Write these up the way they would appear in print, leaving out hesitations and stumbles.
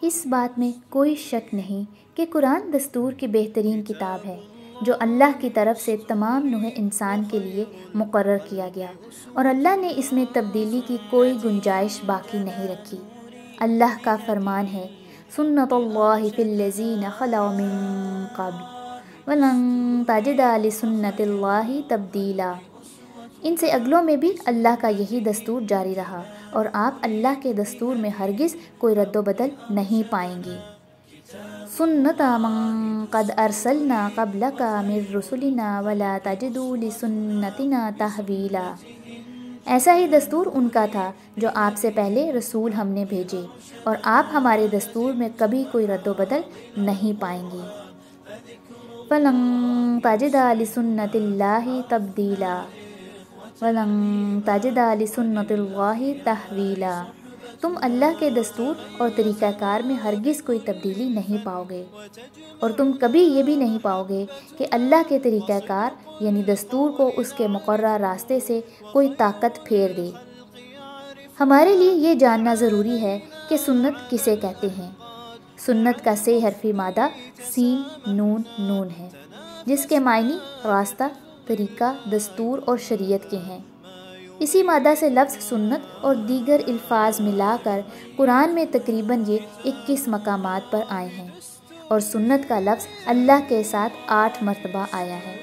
اس بات میں کوئی شک نہیں کہ قرآن دستور کی بہترین کتاب ہے جو اللہ کی طرف سے تمام نوع انسان کے لیے مقرر کیا گیا، اور اللہ نے اس میں تبدیلی کی کوئی گنجائش باقی نہیں رکھی۔ اللہ کا فرمان ہے، سنت اللہ فی الذین خلوا من قبل ولن تجد لسنت اللہ تبدیلا۔ ان سے اگلوں میں بھی اللہ کا یہی دستور جاری رہا، اور آپ اللہ کے دستور میں ہرگز کوئی رد و بدل نہیں پائیں گے۔ سنت من قد ارسلنا قبلک من رسلنا ولا تجد لسنتنا تحویلا۔ ایسا ہی دستور ان کا تھا جو آپ سے پہلے رسول ہم نے بھیجے، اور آپ ہمارے دستور میں کبھی کوئی رد و بدل نہیں پائیں گے۔ فَلَن تَجِدَ لِسُنَّتِ اللَّهِ تَبْدِيلًا وَلَن تَجِدَ لِسُنَّتِ اللَّهِ تَحْوِيلًا۔ تم اللہ کے دستور اور طریقہ کار میں ہرگز کوئی تبدیلی نہیں پاؤ گے، اور تم کبھی یہ بھی نہیں پاؤ گے کہ اللہ کے طریقہ کار یعنی دستور کو اس کے مقررہ راستے سے کوئی طاقت پھیر دے۔ ہمارے لیے یہ جاننا ضروری ہے کہ سنت کسے کہتے ہیں۔ سنت کا 6 حرفی مادہ سین نون نون ہے، جس کے معنی راستہ، طریقہ، دستور اور شریعت کے ہیں۔ اسی مادہ سے لفظ سنت اور دیگر الفاظ ملا کر قرآن میں تقریباً یہ 21 مقامات پر آئے ہیں، اور سنت کا لفظ اللہ کے ساتھ 8 مرتبہ آیا ہے۔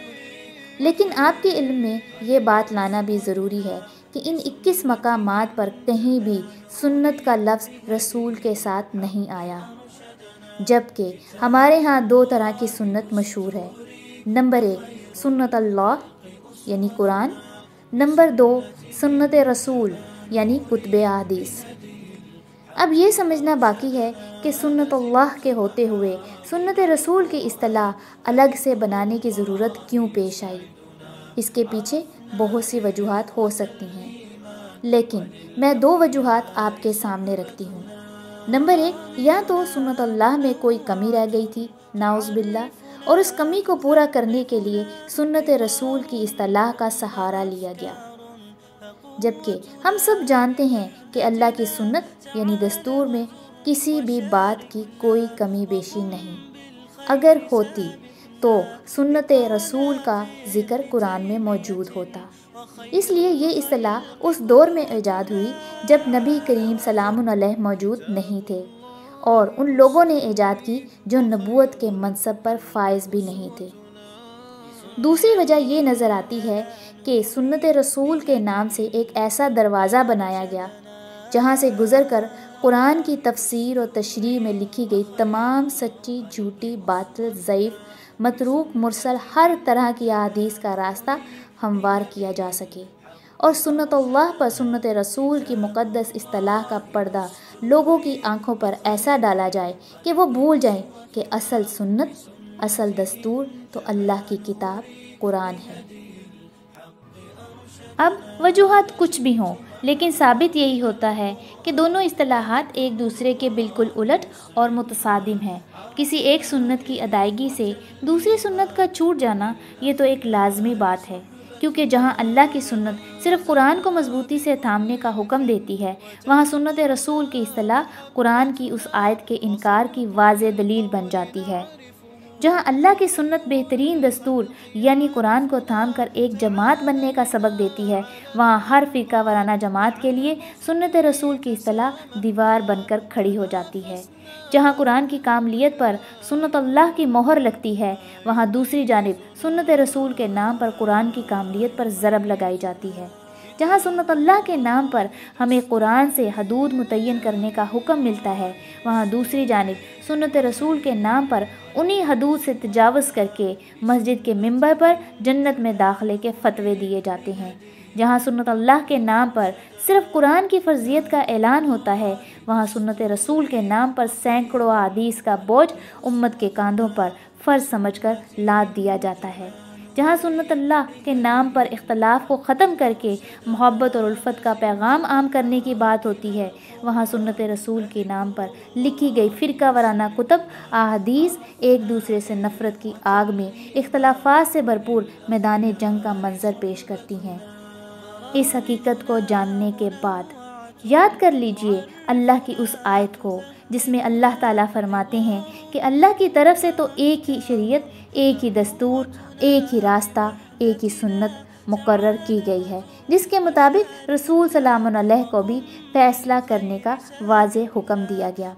لیکن آپ کے علم میں یہ بات لانا بھی ضروری ہے کہ ان 21 مقامات پر کہیں بھی سنت کا لفظ رسول کے ساتھ نہیں آیا، جبکہ ہمارے ہاں 2 طرح کی سنت مشہور ہے۔ نمبر 1 سنت اللہ یعنی قرآن، نمبر 2 سنت رسول یعنی کتب احادیث۔ اب یہ سمجھنا باقی ہے کہ سنت اللہ کے ہوتے ہوئے سنت رسول کی اصطلاح الگ سے بنانے کی ضرورت کیوں پیش آئی۔ اس کے پیچھے بہت سی وجوہات ہو سکتی ہیں، لیکن میں 2 وجوہات آپ کے سامنے رکھتی ہوں۔ نمبر 1، یا تو سنت اللہ میں کوئی کمی رہ گئی تھی نعوذ باللہ، اور اس کمی کو پورا کرنے کے لیے سنت رسول کی اصطلاح کا سہارا لیا گیا، جبکہ ہم سب جانتے ہیں کہ اللہ کی سنت یعنی دستور میں کسی بھی بات کی کوئی کمی بیشی نہیں۔ اگر ہوتی تو سنت رسول کا ذکر قرآن میں موجود ہوتا۔ اس لیے یہ اصطلاح اس دور میں ایجاد ہوئی جب نبی کریم سلام علیہ موجود نہیں تھے، اور ان لوگوں نے ایجاد کی جو نبوت کے منصب پر فائز بھی نہیں تھے۔ دوسری وجہ یہ نظر آتی ہے کہ سنت رسول کے نام سے ایک ایسا دروازہ بنایا گیا جہاں سے گزر کر قرآن کی تفسیر اور تشریح میں لکھی گئی تمام سچی، جھوٹی، باطل، ضعیف، متروک، مرسل ہر طرح کی احادیث کا راستہ ہموار کیا جا سکے، اور سنت اللہ پر سنت رسول کی مقدس اصطلاح کا پردہ لوگوں کی آنکھوں پر ایسا ڈالا جائے کہ وہ بھول جائیں کہ اصل سنت، اصل دستور تو اللہ کی کتاب قرآن ہے۔ اب وجوہات کچھ بھی ہوں، لیکن ثابت یہی ہوتا ہے کہ دونوں اصطلاحات ایک دوسرے کے بالکل الٹ اور متصادم ہیں۔ کسی ایک سنت کی ادائیگی سے دوسری سنت کا چھوٹ جانا یہ تو ایک لازمی بات ہے، کیونکہ جہاں اللہ کی سنت صرف قرآن کو مضبوطی سے تھامنے کا حکم دیتی ہے، وہاں سنت رسول کی اصطلاح قرآن کی اس آیت کے انکار کی واضح دلیل بن جاتی ہے۔ جہاں اللہ کی سنت بہترین دستور یعنی قرآن کو تھام کر ایک جماعت بننے کا سبق دیتی ہے، وہاں ہر فرقہ وارانہ جماعت کے لیے سنت رسول کی اصطلاح دیوار بن کر کھڑی ہو جاتی ہے۔ جہاں قرآن کی کاملیت پر سنت اللہ کی مہر لگتی ہے، وہاں دوسری جانب سنت رسول کے نام پر قرآن کی کاملیت پر ضرب لگائی جاتی ہے۔ جہاں سنت اللہ کے نام پر ہمیں قرآن سے حدود متعین کرنے کا حکم ملتا ہے، وہاں دوسری جانب سنت رسول کے نام پر انہی حدود سے تجاوز کر کے مسجد کے منبر پر جنت میں داخلے کے فتوے دیے جاتے ہیں۔ جہاں سنت اللہ کے نام پر صرف قرآن کی فرضیت کا اعلان ہوتا ہے، وہاں سنت رسول کے نام پر سینکڑوں احادیث کا بوجھ امت کے کاندھوں پر فرض سمجھ کر لاد دیا جاتا ہے۔ جہاں سنت اللہ کے نام پر اختلاف کو ختم کر کے محبت اور الفت کا پیغام عام کرنے کی بات ہوتی ہے، وہاں سنت رسول کے نام پر لکھی گئی فرقہ وارانہ کتب احادیث ایک دوسرے سے نفرت کی آگ میں اختلافات سے بھرپور میدان جنگ کا منظر پیش کرتی ہیں۔ اس حقیقت کو جاننے کے بعد یاد کر لیجئے اللہ کی اس آیت کو جس میں اللہ تعالیٰ فرماتے ہیں کہ اللہ کی طرف سے تو ایک ہی شریعت، ایک ہی دستور، ایک ہی راستہ، ایک ہی سنت مقرر کی گئی ہے، جس کے مطابق رسول سلام علیہ کو بھی فیصلہ کرنے کا واضح حکم دیا گیا۔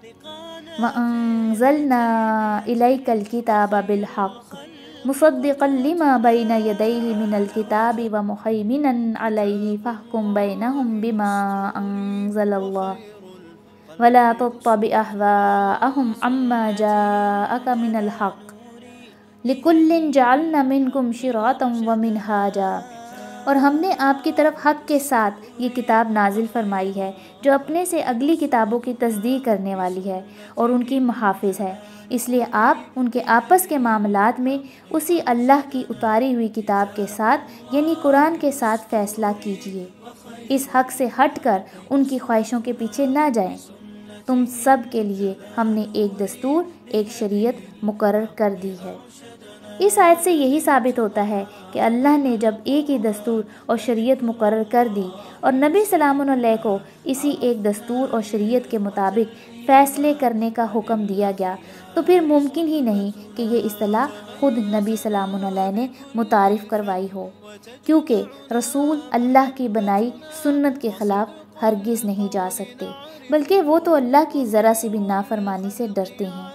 وَأَنزَلْنَا إِلَيْكَ الْكِتَابَ بِالْحَقِّ مُصَدِّقًا لِمَا بَيْنَ يَدَيْهِ مِنَ الْكِتَابِ وَمُهَيْمِنًا عَلَيْهِ فَاحْكُم بَيْنَهُم بِمَا أَنزَلَ اللَّهُ وَلَا تَتَّبِعْ أَهْوَاءَهُمْ عَمَّا جَاءَكَ مِنَ الْحَقِّ لِكُلٍّ جَعَلْنَا مِنكُمْ شِرْعَةً وَمِنْهَاجًا۔ اور ہم نے آپ کی طرف حق کے ساتھ یہ کتاب نازل فرمائی ہے جو اپنے سے اگلی کتابوں کی تصدیق کرنے والی ہے اور ان کی محافظ ہے، اس لیے آپ ان کے آپس کے معاملات میں اسی اللہ کی اتاری ہوئی کتاب کے ساتھ یعنی قرآن کے ساتھ فیصلہ کیجیے، اس حق سے ہٹ کر ان کی خواہشوں کے پیچھے نہ جائیں۔ تم سب کے لیے ہم نے ایک دستور، ایک شریعت مقرر کر دی ہے۔ اس آیت سے یہی ثابت ہوتا ہے کہ اللہ نے جب ایک ہی دستور اور شریعت مقرر کر دی اور نبی سلام علیہ کو اسی ایک دستور اور شریعت کے مطابق فیصلے کرنے کا حکم دیا گیا تو پھر ممکن ہی نہیں کہ یہ اصطلاح خود نبی سلام علیہ نے متعارف کروائی ہو، کیونکہ رسول اللہ کی بنائی سنت کے خلاف ہرگز نہیں جا سکتے، بلکہ وہ تو اللہ کی ذرا سی بھی نافرمانی سے ڈرتے ہیں۔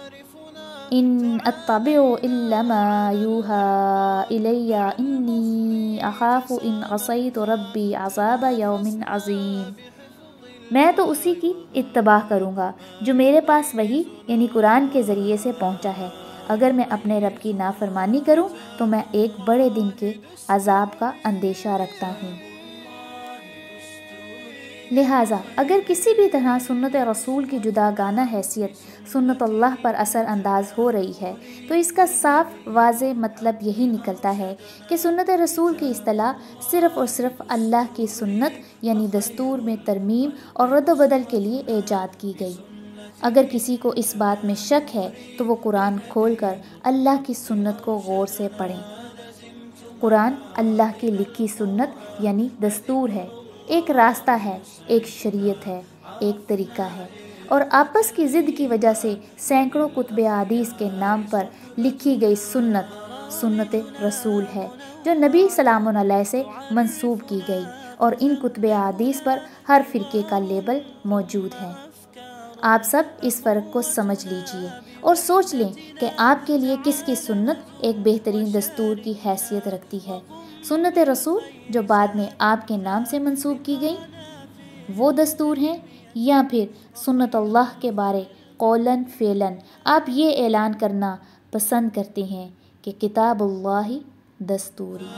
ان اتبع الا ما یوحى الی انی اخاف ان عصیت ربی عذاب یوم عظیم۔ میں تو اسی کی اتباع کروں گا جو میرے پاس وحی یعنی قرآن کے ذریعے سے پہنچا ہے، اگر میں اپنے رب کی نافرمانی کروں تو میں ایک بڑے دن کے عذاب کا اندیشہ رکھتا ہوں۔ لہٰذا اگر کسی بھی طرح سنت رسول کی جداگانہ حیثیت سنت اللہ پر اثر انداز ہو رہی ہے تو اس کا صاف واضح مطلب یہی نکلتا ہے کہ سنت رسول کی اصطلاح صرف اور صرف اللہ کی سنت یعنی دستور میں ترمیم اور رد و بدل کے لیے ایجاد کی گئی۔ اگر کسی کو اس بات میں شک ہے تو وہ قرآن کھول کر اللہ کی سنت کو غور سے پڑھیں۔ قرآن اللہ کی لکھی سنت یعنی دستور ہے، ایک راستہ ہے، ایک شریعت ہے، ایک طریقہ ہے، اور آپس کی ضد کی وجہ سے سینکڑوں کتب احادیث کے نام پر لکھی گئی سنت رسول ہے جو نبی سلام علیہ سے منسوب کی گئی، اور ان کتب احادیث پر ہر فرقے کا لیبل موجود ہے۔ آپ سب اس فرق کو سمجھ لیجئے اور سوچ لیں کہ آپ کے لیے کس کی سنت ایک بہترین دستور کی حیثیت رکھتی ہے، سنت رسول جو بعد میں آپ کے نام سے منسوب کی گئی وہ دستور ہیں، یا پھر سنت اللہ کے بارے قولاً فعلاً آپ یہ اعلان کرنا پسند کرتے ہیں کہ کتاب اللہ دستوری۔